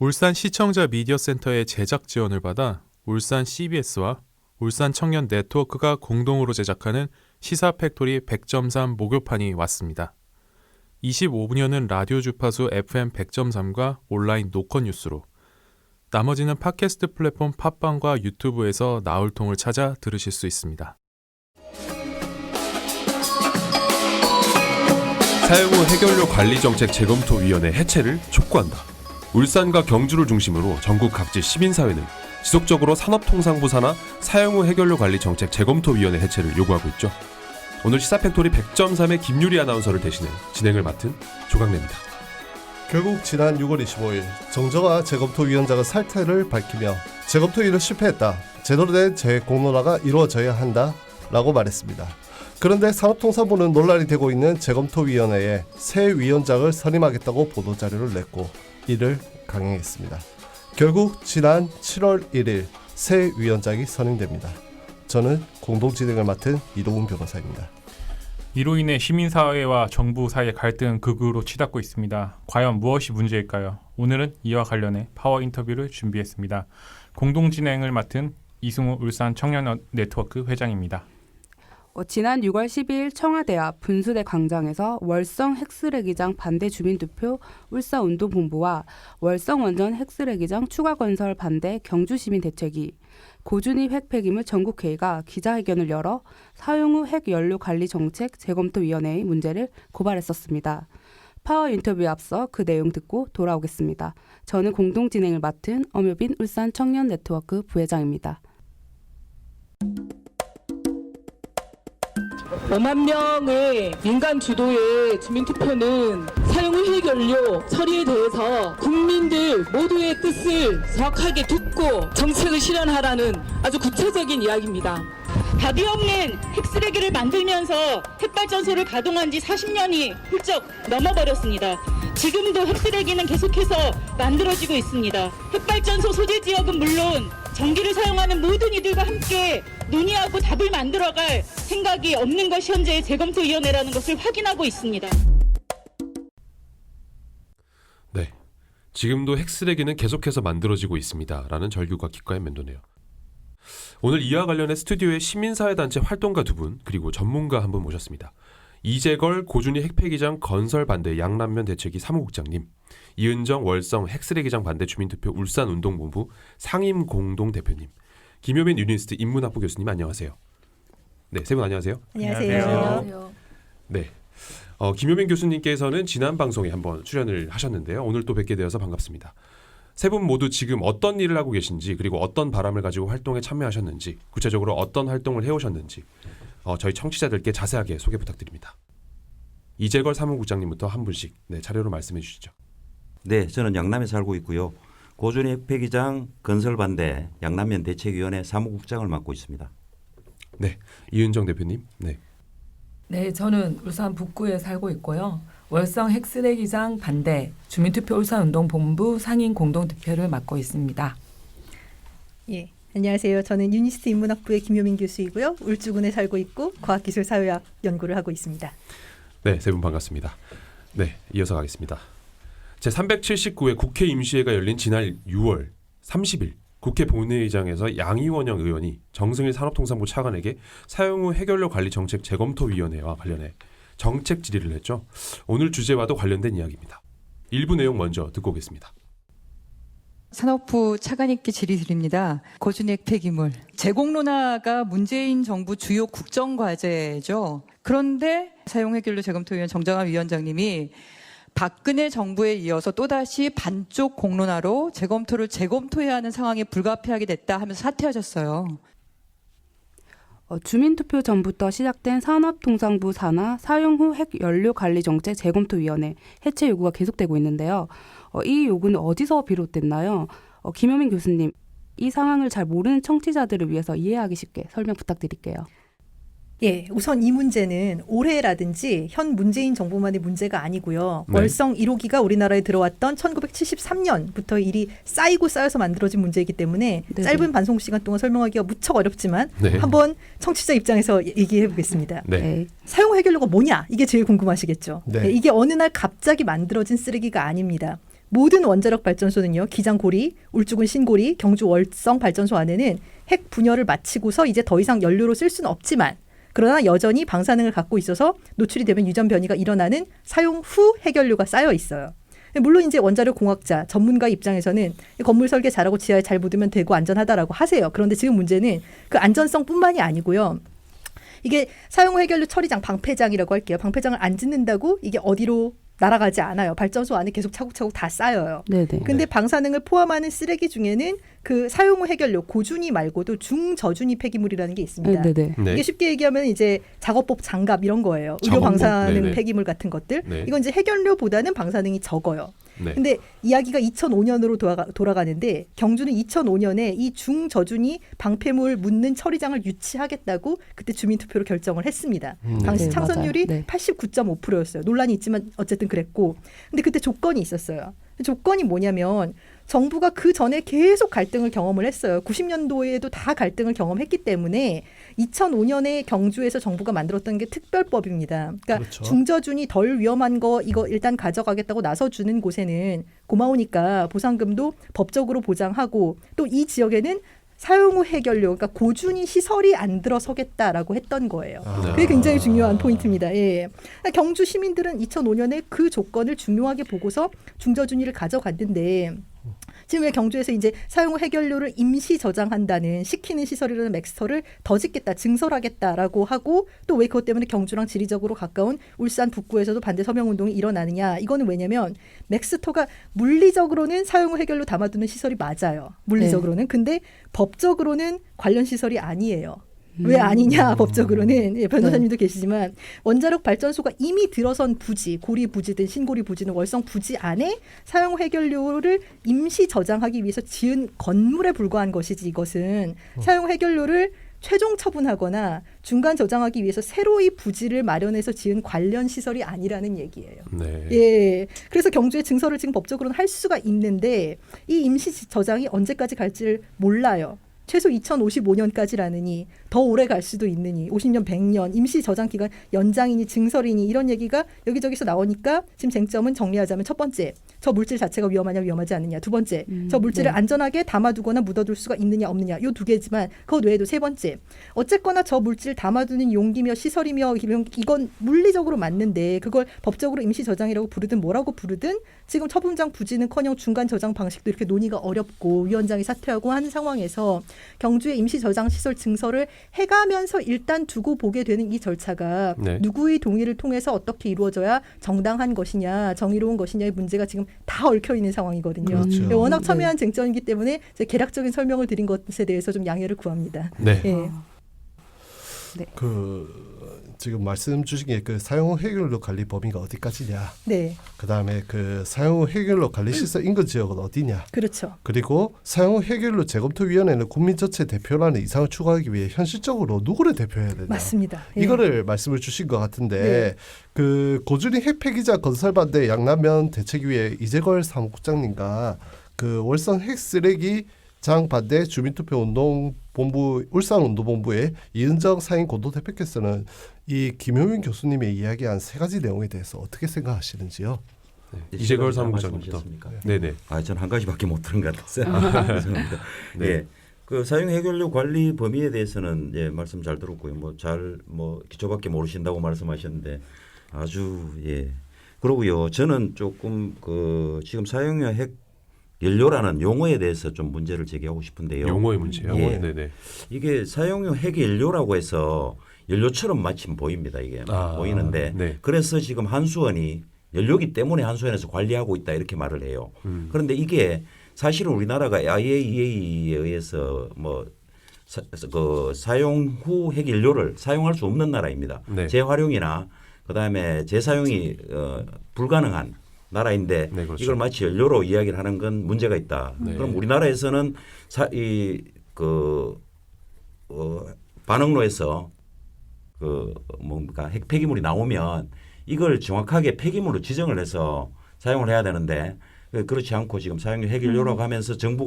울산 시청자 미디어센터의 제작 지원을 받아 울산 CBS와 울산 청년 네트워크가 공동으로 제작하는 시사팩토리 100.3 목요판이 왔습니다. 25분여는 라디오 주파수 FM 100.3과 온라인 노컷 뉴스로, 나머지는 팟캐스트 플랫폼 팟빵과 유튜브에서 나울통을 찾아 들으실 수 있습니다. 사용 후 해결료 관리정책 재검토위원회 해체를 촉구한다. 울산과 경주를 중심으로 전국 각지 시민사회는 지속적으로 산업통상부 산하 사용 후 해결료 관리정책 재검토위원회 해체를 요구하고 있죠. 오늘 시사팩토리 100.3의 김유리 아나운서를 대신해 진행을 맡은 조강래입니다. 결국 지난 6월 25일 정정화 재검토위원장은 사퇴를 밝히며 재검토일을 실패했다. 제대로 된 재공론화가 이루어져야 한다. 라고 말했습니다. 그런데 산업통상부는 논란이 되고 있는 재검토위원회에 새 위원장을 선임하겠다고 보도자료를 냈고 이를 강행했습니다. 결국 지난 7월 1일 새 위원장이 선임됩니다. 저는 공동진행을 맡은 이동훈 변호사입니다. 이로 인해 시민사회와 정부 사이의 갈등은 극으로 치닫고 있습니다. 과연 무엇이 문제일까요? 오늘은 이와 관련해 파워 인터뷰를 준비했습니다. 공동진행을 맡은 이승우 울산 청년 네트워크 회장입니다. 지난 6월 12일 청와대 앞 분수대 광장에서 월성 핵쓰레기장 반대 주민투표 울산운동본부와 월성 원전 핵쓰레기장 추가 건설 반대 경주시민대책위, 고준희 핵폐기물 전국회의가 기자회견을 열어 사용 후 핵연료관리정책 재검토위원회의 문제를 고발했었습니다. 파워 인터뷰에 앞서 그 내용 듣고 돌아오겠습니다. 저는 공동진행을 맡은 엄효빈 울산 청년 네트워크 부회장입니다. 5만 명의 민간 주도의 주민투표는 사용 후 핵연료 처리에 대해서 국민들 모두의 뜻을 정확하게 듣고 정책을 실현하라는 아주 구체적인 이야기입니다. 답이 없는 핵쓰레기를 만들면서 핵발전소를 가동한 지 40년이 훌쩍 넘어버렸습니다. 지금도 핵쓰레기는 계속해서 만들어지고 있습니다. 핵발전소 소재 지역은 물론 전기를 사용하는 모든 이들과 함께 논의하고 답을 만들어갈 생각이 없는 것이 현재의 재검토위원회라는 것을 확인하고 있습니다. 네, 지금도 핵쓰레기는 계속해서 만들어지고 있습니다. 라는 절규가 귓가에 맴도네요. 오늘 이와 관련해 스튜디오에 시민사회단체 활동가 2분 그리고 전문가 1분 모셨습니다. 이재걸 고준희 핵폐기장 건설 반대 양남면 대책위 사무국장님, 이은정 월성 핵쓰레기장 반대 주민투표 울산운동본부 상임공동대표님, 김효민 유니스트 인문학부 교수님 안녕하세요. 네, 세 분 안녕하세요. 안녕하세요. 네, 김효민 교수님께서는 지난 방송에 한번 출연을 하셨는데요. 오늘 또 뵙게 되어서 반갑습니다. 세 분 모두 지금 어떤 일을 하고 계신지, 그리고 어떤 바람을 가지고 활동에 참여하셨는지, 구체적으로 어떤 활동을 해오셨는지 저희 청취자들께 자세하게 소개 부탁드립니다. 이재걸 사무국장님부터 한 분씩 차례로 말씀해 주시죠. 네, 저는 양남에 살고 있고요. 고준희 핵폐기장 건설 반대 양남면 대책위원회 사무국장을 맡고 있습니다. 네, 이은정 대표님. 네, 저는 울산 북구에 살고 있고요. 월성 핵쓰레기장 반대 주민투표 울산운동본부 상임 공동대표를 맡고 있습니다. 예, 안녕하세요. 저는 유니스트 인문학부의 김효민 교수이고요. 울주군에 살고 있고 과학기술사회학 연구를 하고 있습니다. 네, 세 분 반갑습니다. 네, 이어서 가겠습니다. 제379회 국회 임시회가 열린 지난 6월 30일 국회 본회의장에서 양이원영 의원이 정승일 산업통상부 차관에게 사용 후 해결료 관리 정책 재검토위원회와 관련해 정책 질의를 했죠. 오늘 주제와도 관련된 이야기입니다. 일부 내용 먼저 듣고 오겠습니다. 산업부 차관님께 질의드립니다. 고준희 핵폐기물 재공론화가 문재인 정부 주요 국정과제죠. 그런데 사용 해결료 재검토위원 정정화 위원장님이 박근혜 정부에 이어서 또다시 반쪽 공론화로 재검토를 재검토해야 하는 상황에 불가피하게 됐다 하면서 사퇴하셨어요. 주민투표 전부터 시작된 산업통상부 산하 사용 후 핵연료관리정책 재검토위원회 해체 요구가 계속되고 있는데요. 이 요구는 어디서 비롯됐나요? 김효민 교수님, 이 상황을 잘 모르는 청취자들을 위해서 이해하기 쉽게 설명 부탁드릴게요. 예, 우선 이 문제는 올해라든지 현 문재인 정부만의 문제가 아니고요. 네. 월성 1호기가 우리나라에 들어왔던 1973년부터 일이 쌓이고 쌓여서 만들어진 문제이기 때문에 네네. 짧은 방송 시간 동안 설명하기가 무척 어렵지만 네. 한번 청취자 입장에서 얘기해 보겠습니다. 네. 사용 해결료가 뭐냐? 이게 제일 궁금하시겠죠. 네. 네, 이게 어느 날 갑자기 만들어진 쓰레기가 아닙니다. 모든 원자력 발전소는요. 기장 고리, 울주군 신고리, 경주 월성 발전소 안에는 핵 분열을 마치고서 이제 더 이상 연료로 쓸 수는 없지만 그러나 여전히 방사능을 갖고 있어서 노출이 되면 유전 변이가 일어나는 사용 후 핵연료가 쌓여 있어요. 물론 이제 원자력 공학자 전문가 입장에서는 건물 설계 잘하고 지하에 잘 묻으면 되고 안전하다라고 하세요. 그런데 지금 문제는 그 안전성뿐만이 아니고요. 이게 사용 후 핵연료 처리장 방패장이라고 할게요. 방패장을 안 짓는다고 이게 어디로 날아가지 않아요. 발전소 안에 계속 차곡차곡 다 쌓여요. 네네. 근데 방사능을 포함하는 쓰레기 중에는 그 사용 후 핵연료 고준위 말고도 중저준위 폐기물이라는 게 있습니다. 네네. 네. 이게 쉽게 얘기하면 이제 작업복 장갑 이런 거예요. 의료 작업복, 방사능 네네. 폐기물 같은 것들. 네. 이건 이제 핵연료보다는 방사능이 적어요. 네. 근데 이야기가 2005년으로 돌아가는데 경주는 2005년에 이 중저준위 방패물 묻는 처리장을 유치하겠다고 그때 주민투표로 결정을 했습니다. 당시 네, 참선율이 맞아요. 네. 89.5%였어요. 논란이 있지만 어쨌든 그랬고. 근데 그때 조건이 있었어요. 조건이 뭐냐면 정부가 그 전에 계속 갈등을 경험을 했어요. 90년도에도 다 갈등을 경험했기 때문에 2005년에 경주에서 정부가 만들었던 게 특별법입니다. 그러니까 그렇죠. 중저준이 덜 위험한 거 이거 일단 가져가겠다고 나서주는 곳에는 고마우니까 보상금도 법적으로 보장하고 또 이 지역에는 사용 후 핵연료, 그러니까 고준위 시설이 안 들어서겠다라고 했던 거예요. 그게 굉장히 중요한 포인트입니다. 예. 경주 시민들은 2005년에 그 조건을 중요하게 보고서 중저준위를 가져갔는데 지금 왜 경주에서 이제 사용 후 핵연료를 임시 저장한다는 시키는 시설이라는 맥스터를 더 짓겠다, 증설하겠다라고 하고 또 왜 그것 때문에 경주랑 지리적으로 가까운 울산 북구에서도 반대 서명 운동이 일어나느냐? 이거는 왜냐면 맥스터가 물리적으로는 사용 후 핵연료 담아두는 시설이 맞아요. 물리적으로는. 근데 법적으로는 관련 시설이 아니에요. 왜 아니냐 법적으로는 예, 변호사님도 계시지만 원자력 발전소가 이미 들어선 부지 고리 부지든 신고리 부지는 월성 부지 안에 사용 핵연료를 임시 저장하기 위해서 지은 건물에 불과한 것이지 이것은 사용 핵연료를 최종 처분하거나 중간 저장하기 위해서 새로이 부지를 마련해서 지은 관련 시설이 아니라는 얘기예요. 네. 예. 그래서 경주의 증설을 지금 법적으로는 할 수가 있는데 이 임시 저장이 언제까지 갈지를 몰라요. 최소 2055년까지라느니 더 오래 갈 수도 있느니 50년 100년 임시 저장 기간 연장이니 증설이니 이런 얘기가 여기저기서 나오니까 지금 쟁점은 정리하자면 첫 번째 저 물질 자체가 위험하냐 위험하지 않느냐 두 번째 저 물질을 네. 안전하게 담아두거나 묻어둘 수가 있느냐 없느냐 요 두 개지만 그것 외에도 세 번째 어쨌거나 저 물질 담아두는 용기며 시설이며 이건 물리적으로 맞는데 그걸 법적으로 임시 저장이라고 부르든 뭐라고 부르든 지금 처분장 부지는커녕 중간 저장 방식도 이렇게 논의가 어렵고 위원장이 사퇴하고 하는 상황에서 경주의 임시 저장 시설 증설을 해가면서 일단 두고 보게 되는 이 절차가 네. 누구의 동의를 통해서 어떻게 이루어져야 정당한 것이냐 정의로운 것이냐의 문제가 지금 다 얽혀 있는 상황이거든요. 그렇죠. 워낙 첨예한 쟁점이기 때문에 제가 개략적인 설명을 드린 것에 대해서 좀 양해를 구합니다. 네. 예. 지금 말씀 주신 게 그 사용 후 핵연료 관리 범위가 어디까지냐. 네, 그다음에 그 사용 후 핵연료 관리 시설 인근 지역은 어디냐. 그렇죠. 그리고 사용 후 핵연료 재검토위원회는 국민 전체 대표라는 이상을 추구하기 위해 현실적으로 누구를 대표해야 되냐. 맞습니다. 예. 이거를 말씀을 주신 것 같은데 네. 그 고준희 핵폐기자 건설 반대 양남면 대책위의 이재걸 사무국장님과 그 월성 핵쓰레기 장 반대 주민투표 운동본부 울산 운동본부의 이은정 상임 공동대표께서는 이 김효민 교수님의 이야기한 세 가지 내용에 대해서 어떻게 생각하시는지요? 이재걸 사무국장님부터. 네네. 저는 한 가지밖에 못 들은 것 같았어요. 죄송합니다. 네. 예. 그 사용 핵연료 관리 범위에 대해서는 예, 말씀 잘 들었고요. 뭐 기초밖에 모르신다고 말씀하셨는데 아주 예. 그러고요. 저는 조금 그 지금 사용료 핵 연료라는 용어에 대해서 좀 문제를 제기하고 싶은데요. 용어의 문제요. 예. 네네. 이게 사용용 핵연료라고 해서 연료처럼 마침 보입니다. 이게 보이는데 네. 그래서 지금 한수원이 연료기 때문에 한수원에서 관리하고 있다 이렇게 말을 해요. 그런데 이게 사실은 우리나라가 IAEA에 의해서 그 사용 후 핵연료를 사용할 수 없는 나라입니다. 네. 재활용이나 그다음에 재사용이 불가능한 나라인데 네, 그렇죠. 이걸 마치 연료로 이야기를 하는 건 문제가 있다. 네. 그럼 우리나라에서는 반응로에서 핵 폐기물이 나오면 이걸 정확하게 폐기물로 지정을 해서 사용을 해야 되는데 그렇지 않고 지금 사용료 핵연료라고 하면서 정부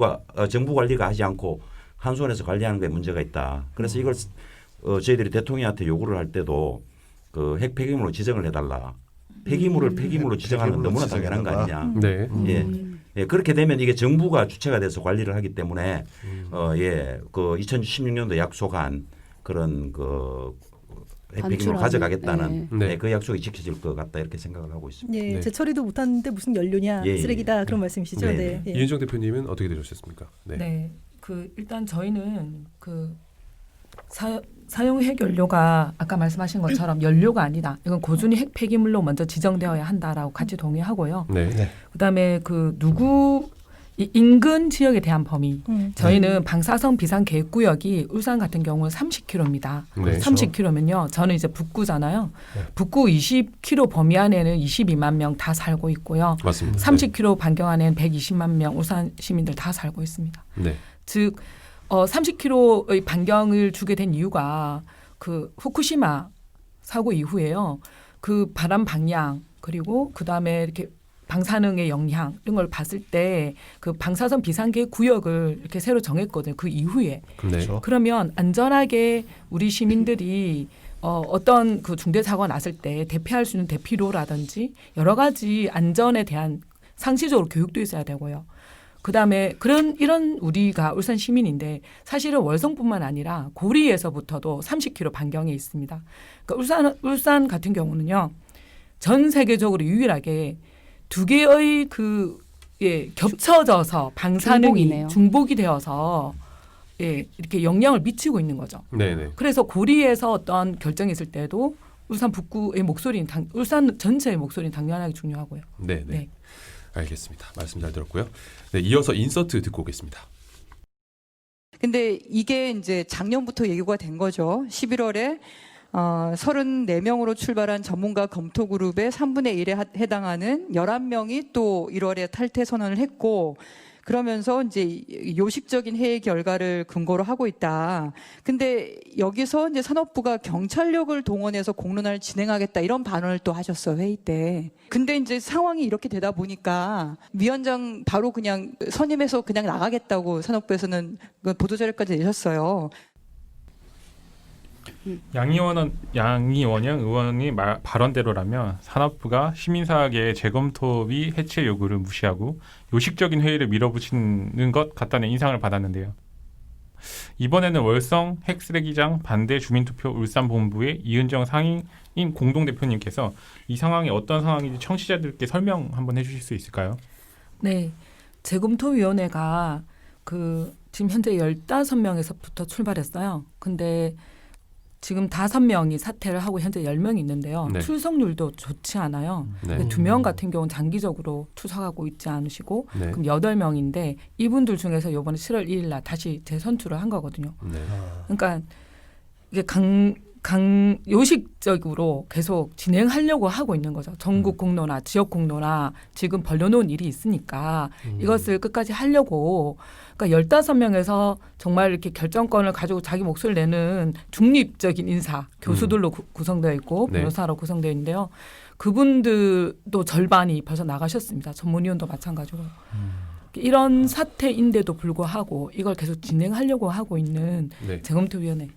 관리가 하지 않고 한수원에서 관리하는 게 문제가 있다. 그래서 이걸 저희들이 대통령한테 요구를 할 때도 그 핵 폐기물로 지정을 해달라. 폐기물로 지정하는 건 너무나 당연한 거 아니냐. 네. 예. 예, 그렇게 되면 이게 정부가 주체가 돼서 관리를 하기 때문에 예, 그 2016년도 약속한 그런 그 핵폐기물 반출하는, 가져가겠다는 네. 네, 그 약속이 지켜질 것 같다 이렇게 생각을 하고 있습니다. 예, 네. 재처리도 못하는데 무슨 연료냐 예, 예. 쓰레기다 그런 말씀이시죠? 네, 네. 네. 예. 이은정 대표님은 어떻게 들으셨습니까? 네. 일단 저희는 사용 핵연료가 아까 말씀하신 것처럼 연료가 아니다. 이건 고준위 핵 폐기물로 먼저 지정되어야 한다라고 같이 동의하고요. 네. 네. 그다음에 이 인근 지역에 대한 범위. 저희는 방사성 비상 계획구역이 울산 같은 경우는 30km입니다. 네. 30km면요. 저는 이제 북구잖아요. 네. 북구 20km 범위 안에는 22만 명 다 살고 있고요. 맞습니다. 30km 반경 안에는 120만 명 울산 시민들 다 살고 있습니다. 네. 즉 30km의 반경을 주게 된 이유가 그 후쿠시마 사고 이후에요. 그 바람 방향 그리고 그다음에 이렇게 방사능의 영향 이런 걸 봤을 때 그 방사선 비상계획 구역을 이렇게 새로 정했거든요. 그 이후에. 네. 그렇죠. 그러면 안전하게 우리 시민들이 어떤 그 중대 사고가 났을 때 대피할 수 있는 대피로라든지 여러 가지 안전에 대한 상시적으로 교육도 있어야 되고요. 그다음에 이런 우리가 울산 시민인데 사실은 월성뿐만 아니라 고리에서부터도 30km 반경에 있습니다. 그러니까 울산 같은 경우는요. 전 세계적으로 유일하게 두 개의 겹쳐져서 방사능이 중복이 되어서 이렇게 영향을 미치고 있는 거죠. 네. 그래서 고리에서 어떤 결정이 있을 때도 울산 북구의 목소리는 울산 전체의 목소리는 당연하게 중요하고요. 네. 네. 알겠습니다. 말씀 잘 들었고요. 네, 이어서 인서트 듣고 오겠습니다. 근데 이게 이제 작년부터 예고가 된 거죠. 11월에 34명으로 출발한 전문가 검토 그룹의 3분의 1에 해당하는 11명이 또 1월에 탈퇴 선언을 했고 그러면서 이제 요식적인 회의 결과를 근거로 하고 있다. 근데 여기서 이제 산업부가 경찰력을 동원해서 공론화를 진행하겠다 이런 반언을 또 하셨어요, 회의 때. 근데 이제 상황이 이렇게 되다 보니까 위원장 바로 그냥 선임해서 그냥 나가겠다고 산업부에서는 보도자료까지 내셨어요. 양이원 의원이 발언대로라면 산업부가 시민사회의 재검토 및 해체 요구를 무시하고 요식적인 회의를 밀어붙이는 것 같다는 인상을 받았는데요. 이번에는 월성 핵쓰레기장 반대 주민투표 울산본부의 이은정 상임 공동대표님께서 이 상황이 어떤 상황인지 청취자들께 설명 한번 해주실 수 있을까요? 네. 재검토위원회가 지금 현재 15명에서부터 출발했어요. 근데 지금 5명이 사퇴를 하고 현재 10명이 있는데요. 네. 출석률도 좋지 않아요. 네. 2명 같은 경우는 장기적으로 출석하고 있지 않으시고 네. 그럼 8명인데 이분들 중에서 이번에 7월 2일 날 다시 재선출을 한 거거든요. 네. 그러니까 이게 요식적으로 계속 진행하려고 하고 있는 거죠. 전국 공론화, 지역 공론화 지금 벌려놓은 일이 있으니까 이것을 끝까지 하려고 그러니까 15명에서 정말 이렇게 결정권을 가지고 자기 목소리를 내는 중립적인 인사, 교수들로 구성되어 있고 네. 변호사로 구성되어 있는데요. 그분들도 절반이 벌써 나가셨습니다. 전문위원도 마찬가지로. 이런 사태인데도 불구하고 이걸 계속 진행하려고 하고 있는 네. 재검토위원회,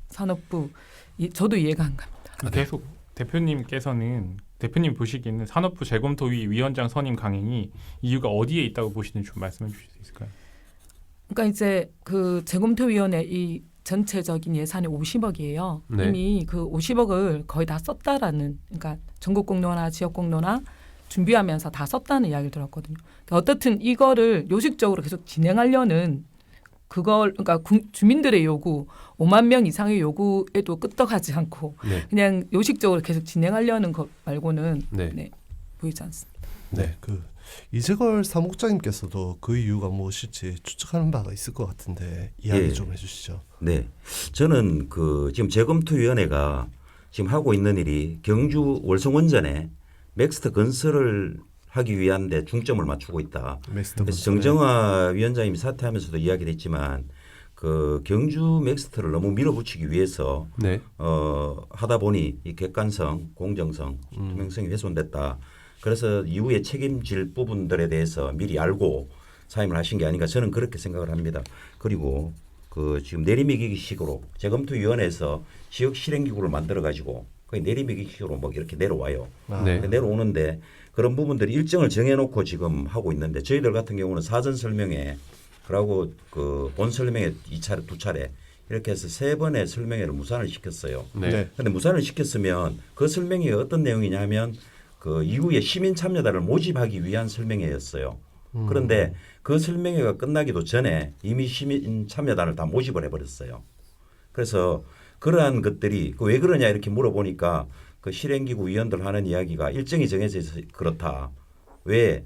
산업부, 저도 이해가 안 갑니다. 계속 대표님께서는 대표님 보시기에는 산업부 재검토위 위원장 선임 강행이 이유가 어디에 있다고 보시는지 좀 말씀해 주실 수 있을까요? 그러니까 이제 그 재검토위원회 이 전체적인 예산이 50억이에요. 네. 이미 그 50억을 거의 다 썼다라는, 그러니까 전국 공론화, 지역 공론화 준비하면서 다 썼다는 이야기를 들었거든요. 그러니까 어떻든 이거를 요식적으로 계속 진행하려는 그러니까 주민들의 요구, 5만 명 이상의 요구에도 끄떡하지 않고 네. 그냥 요식적으로 계속 진행하려는 것 말고는 네. 보이지 않습니다. 네, 이재걸 사무국장님께서도 그 이유가 무엇일지 추측하는 바가 있을 것 같은데 이야기 예. 좀 해주시죠. 네, 저는 지금 재검토위원회가 지금 하고 있는 일이 경주 월성원전에 맥스터 건설을 하기 위한 데 중점을 맞추고 있다. 그래서 정정화 위원장님이 사퇴하면서도 이야기를 했지만 그 경주 맥스터를 너무 밀어붙이기 위해서 네. 하다 보니 이 객관성, 공정성, 투명성이 훼손됐다. 그래서 이후에 책임질 부분들에 대해서 미리 알고 사임을 하신 게 아닌가 저는 그렇게 생각을 합니다. 그리고 지금 내리매기식으로 재검토위원회에서 지역 실행기구를 만들어 가지고 거의 내리매기식으로 뭐 이렇게 내려와요. 네. 내려오는데 그런 부분들이 일정을 정해놓고 지금 하고 있는데 저희들 같은 경우는 사전 설명회 그리고 그 본 설명회 2차례, 2차례 이렇게 해서 3번의 설명회를 무산을 시켰어요. 네. 네. 그런데 무산을 시켰으면 그 설명회가 어떤 내용이냐면 그 이후에 시민 참여단을 모집하기 위한 설명회였어요. 그런데 그 설명회가 끝나기도 전에 이미 시민 참여단을 다 모집을 해버렸어요. 그래서 그러한 것들이 왜 그러냐 이렇게 물어보니까 그 실행기구 위원들 하는 이야기가 일정이 정해져 있어서 그렇다. 왜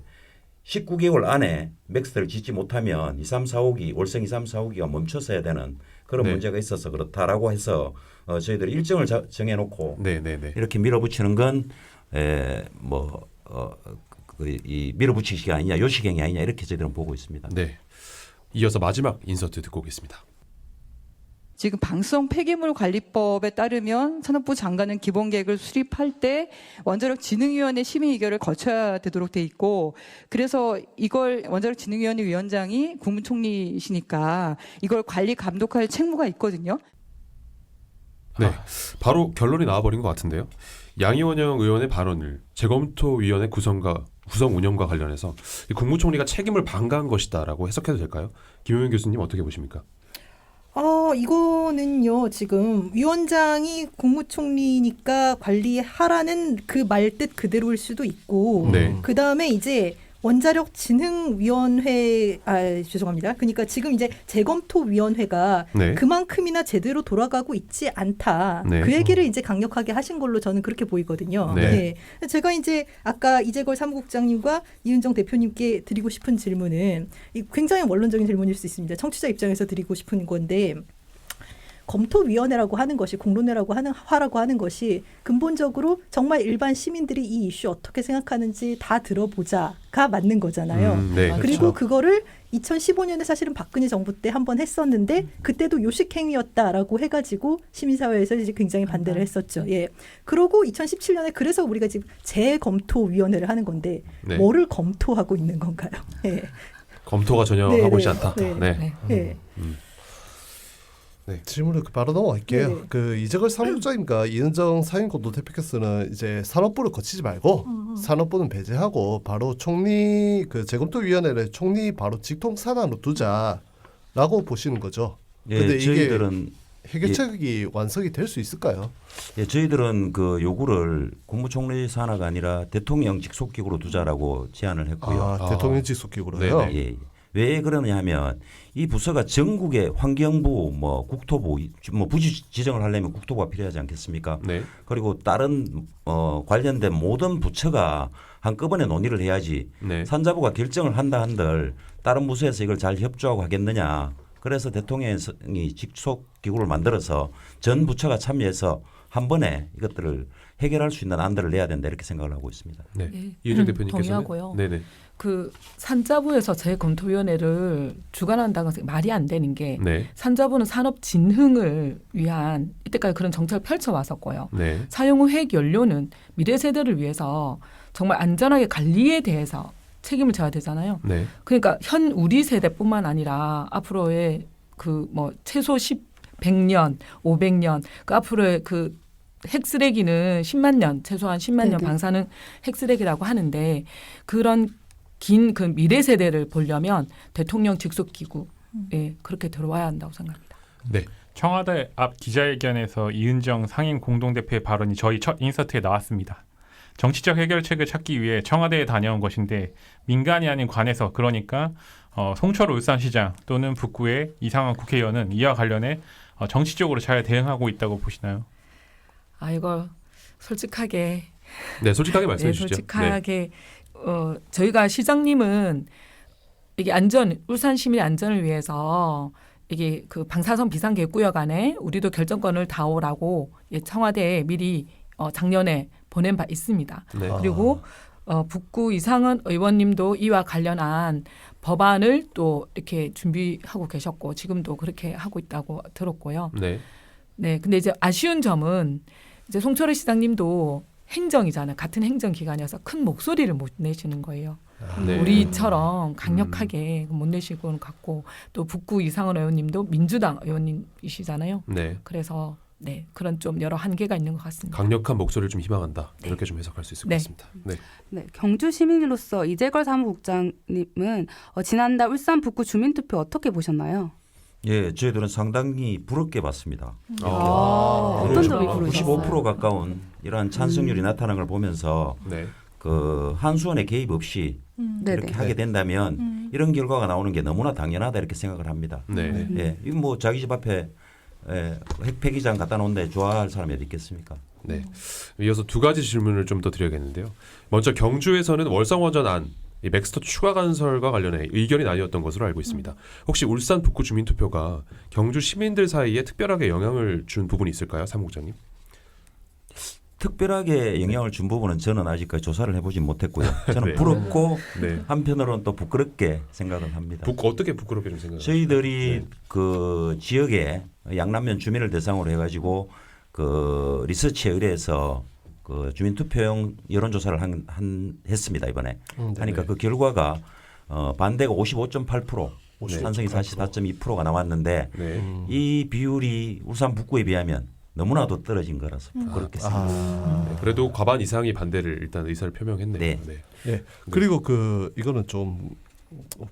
19개월 안에 맥스를 짓지 못하면 2, 3, 4, 5기 월성 2, 3, 4, 5기가 멈춰서야 되는 그런 네. 문제가 있어서 그렇다라고 해서 저희들이 일정을 정해놓고 네, 네, 네. 이렇게 밀어붙이는 건 이 밀어붙이기 아니냐 요식행위 아니냐 이렇게 저희들은 보고 있습니다. 네. 이어서 마지막 인서트 듣고 오겠습니다. 지금 방수성 폐기물 관리법에 따르면 산업부 장관은 기본 계획을 수립할 때 원자력 진흥위원회 심의 의결을 거쳐야 되도록 돼 있고, 그래서 이걸 원자력 진흥위원회 위원장이 국무총리시니까 이걸 관리 감독할 책무가 있거든요. 네, 바로 결론이 나와버린 것 같은데요. 양이원영 의원의 발언을 재검토위원회 구성 운영과 관련해서 국무총리가 책임을 방가한 것이다라고 해석해도 될까요? 김용현 교수님 어떻게 보십니까? 이거는요, 지금 위원장이 국무총리니까 관리하라는 그 말뜻 그대로일 수도 있고, 네. 그 다음에 이제 원자력 진흥위원회, 죄송합니다. 그러니까 지금 이제 재검토위원회가 네. 그만큼이나 제대로 돌아가고 있지 않다. 네. 그 얘기를 이제 강력하게 하신 걸로 저는 그렇게 보이거든요. 네. 네. 제가 이제 아까 이재걸 사무국장님과 이은정 대표님께 드리고 싶은 질문은 굉장히 원론적인 질문일 수 있습니다. 청취자 입장에서 드리고 싶은 건데, 검토위원회라고 하는 것이 공론회라고 하는 것이 근본적으로 정말 일반 시민들이 이 이슈 어떻게 생각하는지 다 들어보자가 맞는 거잖아요. 네, 그리고 그렇죠. 그거를 2015년에 사실은 박근혜 정부 때 한번 했었는데 그때도 요식행위였다라고 해가지고 시민사회에서 이제 굉장히 반대를 했었죠. 예. 그러고 2017년에 그래서 우리가 지금 재검토위원회를 하는 건데 네. 뭐를 검토하고 있는 건가요? 예. 검토가 전혀 네, 하고 네. 있지 않다. 네. 네. 예. 질문을 바로 넘어갈게요. 네네. 그 이재걸 사무국장님과 이은정 상임공동 대표께서는 이제 산업부를 거치지 말고 산업부는 배제하고 바로 총리 그 재검토위원회를 총리 바로 직통 산안으로 두자라고 보시는 거죠. 예, 근데 이게 저희들은 해결책이 완성이 될 수 있을까요? 예, 저희들은 그 요구를 국무총리 산하가 아니라 대통령 직속기구로 두자라고 제안을 했고요. 대통령 직속기구로요. 네네. 예. 왜 그러냐 하면 이 부서가 전국의 환경부, 뭐 국토부, 뭐 부지 지정을 하려면 국토부가 필요하지 않겠습니까? 네. 그리고 다른 관련된 모든 부처가 한꺼번에 논의를 해야지 네. 산자부가 결정을 한다 한들 다른 부서에서 이걸 잘 협조하고 하겠느냐. 그래서 대통령이 직속 기구를 만들어서 전 부처가 참여해서 한 번에 이것들을 해결할 수 있는 안들을 내야 된다 이렇게 생각을 하고 있습니다. 네. 예. 이은정 대표님께서는 동의하고요. 네네. 그 산자부에서 재검토위원회를 주관한다는 것은 말이 안 되는 게 네. 산자부는 산업 진흥을 위한 이때까지 그런 정책을 펼쳐왔었고요. 네. 사용 후 핵 연료는 미래 세대를 위해서 정말 안전하게 관리에 대해서 책임을 져야 되잖아요. 네. 그러니까 현 우리 세대뿐만 아니라 앞으로의 그 뭐 최소 100년, 500년 그 앞으로의 그 핵쓰레기는 10만 년, 최소한 10만 년 네네. 방사능 핵쓰레기라고 하는데 그런 긴 그 미래 세대를 보려면 대통령 직속기구 예, 그렇게 들어와야 한다고 생각합니다. 네. 청와대 앞 기자회견에서 이은정 상임 공동대표의 발언이 저희 첫 인서트에 나왔습니다. 정치적 해결책을 찾기 위해 청와대에 다녀온 것인데 민간이 아닌 관에서, 그러니까 송철 울산시장 또는 북구의 이상한 국회의원은 이와 관련해 정치적으로 잘 대응하고 있다고 보시나요? 이거 솔직하게 네, 솔직하게 말씀해 네, 주시죠. 솔직하게 저희가 시장님은 이게 울산 시민의 안전을 위해서 이게 그 방사선 비상계획구역 안에 우리도 결정권을 다오라고 청와대에 미리 작년에 보낸 바 있습니다. 네. 그리고 북구 이상은 의원님도 이와 관련한 법안을 또 이렇게 준비하고 계셨고 지금도 그렇게 하고 있다고 들었고요. 네. 네, 근데 이제 아쉬운 점은 이제 송철희 시장님도 행정이잖아요. 같은 행정기관이어서 큰 목소리를 못 내시는 거예요. 네. 우리처럼 강력하게 못 내시고는 같고 또 북구 이상은 의원님도 민주당 의원님이시잖아요. 네. 그래서 네, 그런 좀 여러 한계가 있는 것 같습니다. 강력한 목소리를 좀 희망한다. 이렇게 좀 해석할 수 있을 것 네. 같습니다. 네. 네, 경주 시민으로서 이재걸 사무국장님은 지난달 울산 북구 주민투표 어떻게 보셨나요? 예, 저희들은 상당히 부럽게 봤습니다. 어떤 점이 부러우셨어요? 95% 가까운 이러한 찬성률이 나타나는 걸 보면서 네. 그 한수원의 개입 없이 이렇게 네네. 하게 된다면 이런 결과가 나오는 게 너무나 당연하다 이렇게 생각을 합니다. 네. 예, 이거 뭐 자기 집 앞에 핵 폐기장 갖다 놓는데 좋아할 사람이 어디 있겠습니까? 네. 이어서 두 가지 질문을 좀 더 드려야겠는데요. 먼저 경주에서는 월성원전 안 이 맥스터 추가 건설과 관련해 의견이 나뉘었던 것으로 알고 있습니다. 혹시 울산 북구 주민투표가 경주 시민들 사이에 특별하게 영향을 준 부분이 있을까요, 사무국장님? 특별하게 영향을 준 부분은 저는 아직까지 조사를 해보진 못했고요. 저는 네. 부럽고 네. 한편으로는 또 부끄럽게 생각을 합니다. 어떻게 부끄럽게 좀 생각하세요? 저희들이 네. 그 지역에 양남면 주민을 대상으로 해가지고 그 리서치에 의뢰해서 그 주민투표용 여론조사를 했습니다 이번에. 하니까 그 결과가 반대가 55.8%, 찬성이 44.2%가 나왔는데 네. 이 비율이 울산 북구에 비하면 너무나도 떨어진 거라서 부끄럽게 생각합니다. 네. 그래도 과반 이상이 반대를 일단 의사를 표명했네요. 네. 예. 그리고 이거는 좀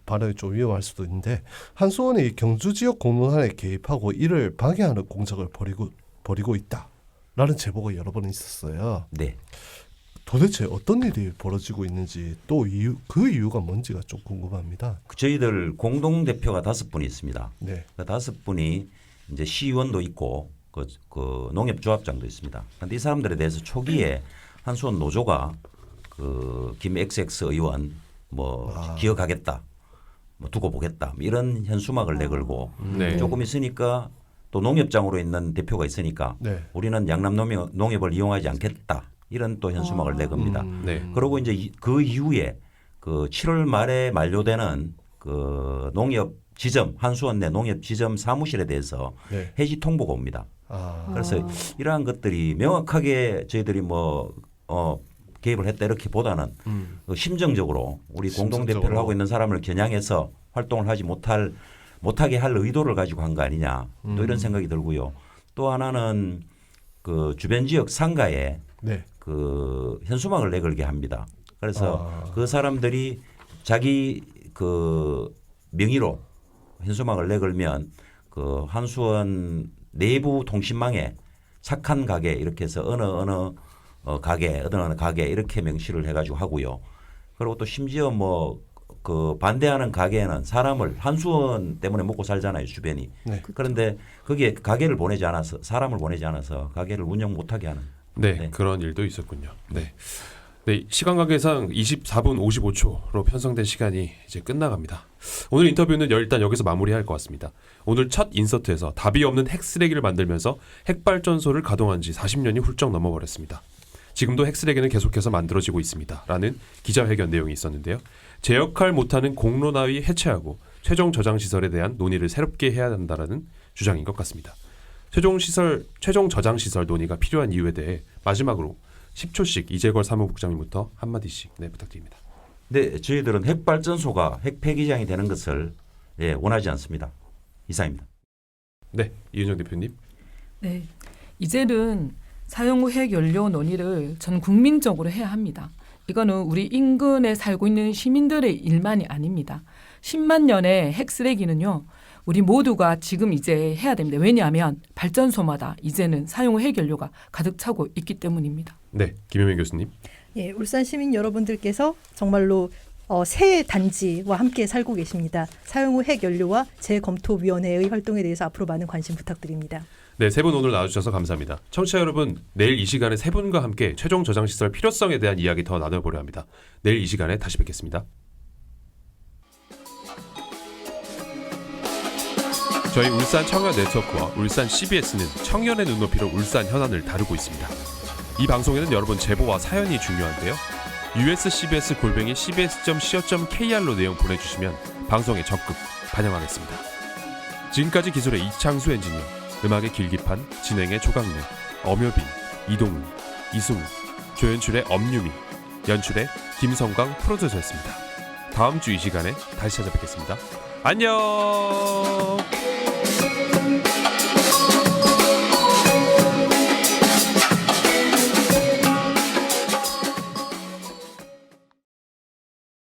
발언이 좀 위험할 수도 있는데 한수원이 경주 지역 공론화에 개입하고 이를 방해하는 공작을 벌이고 있다라는 제보가 여러 번 있었어요. 네. 도대체 어떤 일이 벌어지고 있는지 또 그 이유가 뭔지가 좀 궁금합니다. 저희들 공동 대표가 5분이 있습니다. 네. 그 5분이 이제 시의원도 있고 그 농협조합장도 있습니다. 그런데 이 사람들에 대해서 초기에 한수원 노조가 그 김 XX 의원 뭐 기억하겠다, 뭐 두고 보겠다 뭐 이런 현수막을 내걸고 네. 조금 있으니까 또 농협장으로 있는 대표가 있으니까 네. 우리는 양남 농협을 이용하지 않겠다 이런 또 현수막을 내겁니다. 네. 그리고 이제 그 이후에 그 7월 말에 만료되는 그 농협 지점 한수원 내 농협 지점 사무실에 대해서 네. 해지 통보가 옵니다. 그래서 이러한 것들이 명확하게 저희들이 개입을 했다 이렇게 보다는 심정적으로 우리 공동대표를 하고 있는 사람을 겨냥해서 활동을 하지 못하게 할 의도를 가지고 한 거 아니냐 또 이런 생각이 들고요. 또 하나는 그 주변 지역 상가에 네. 그 현수막을 내걸게 합니다. 그래서 그 사람들이 자기 그 명의로 현수막을 내걸면 그 한수원 내부 통신망에 착한 가게 이렇게 해서 어느 가게 이렇게 명시를 해가지고 하고요. 그리고 또 심지어 그 반대하는 가게에는 사람을 한수원 때문에 먹고 살잖아요 주변이. 네. 그런데 거기에 가게를 보내지 않아서 사람을 보내지 않아서 가게를 운영 못하게 하는. 네, 네. 그런 일도 있었군요. 네. 네, 시간 관계상 24분 55초로 편성된 시간이 이제 끝나갑니다. 오늘 인터뷰는 일단 여기서 마무리할 것 같습니다. 오늘 첫 인서트에서 답이 없는 핵쓰레기를 만들면서 핵발전소를 가동한 지 40년이 훌쩍 넘어버렸습니다. 지금도 핵쓰레기는 계속해서 만들어지고 있습니다. 라는 기자회견 내용이 있었는데요. 제 역할 못하는 공론화위 해체하고 최종 저장시설에 대한 논의를 새롭게 해야 한다라는 주장인 것 같습니다. 최종 저장시설 논의가 필요한 이유에 대해 마지막으로 10초씩 이재걸 사무국장님부터 한마디씩 부탁드립니다. 네, 저희들은 핵발전소가 핵폐기장이 되는 것을 원하지 않습니다. 이상입니다. 네, 이은정 대표님. 네, 이제는 사용 후 핵연료 논의를 전 국민적으로 해야 합니다. 이거는 우리 인근에 살고 있는 시민들의 일만이 아닙니다. 10만 년의 핵쓰레기는요. 우리 모두가 지금 이제 해야 됩니다. 왜냐하면 발전소마다 이제는 사용 후 핵연료가 가득 차고 있기 때문입니다. 네, 김효민 교수님. 예, 울산 시민 여러분들께서 정말로 새 단지와 함께 살고 계십니다. 사용 후 핵연료와 재검토위원회의 활동에 대해서 앞으로 많은 관심 부탁드립니다. 네, 세 분 오늘 나와주셔서 감사합니다. 청취자 여러분, 내일 이 시간에 세 분과 함께 최종 저장시설 필요성에 대한 이야기 더 나눠보려 합니다. 내일 이 시간에 다시 뵙겠습니다. 저희 울산 청년 네트워크와 울산 CBS는 청년의 눈높이로 울산 현안을 다루고 있습니다. 이 방송에는 여러분 제보와 사연이 중요한데요. uscbs@cbs.co.kr로 내용 보내주시면 방송에 적극 반영하겠습니다. 지금까지 기술의 이창수 엔지니어, 음악의 길기판, 진행의 조강래, 엄효빈, 이동훈, 이승우, 조연출의 엄유미, 연출의 김성광 프로듀서였습니다. 다음 주 이 시간에 다시 찾아뵙겠습니다. 안녕.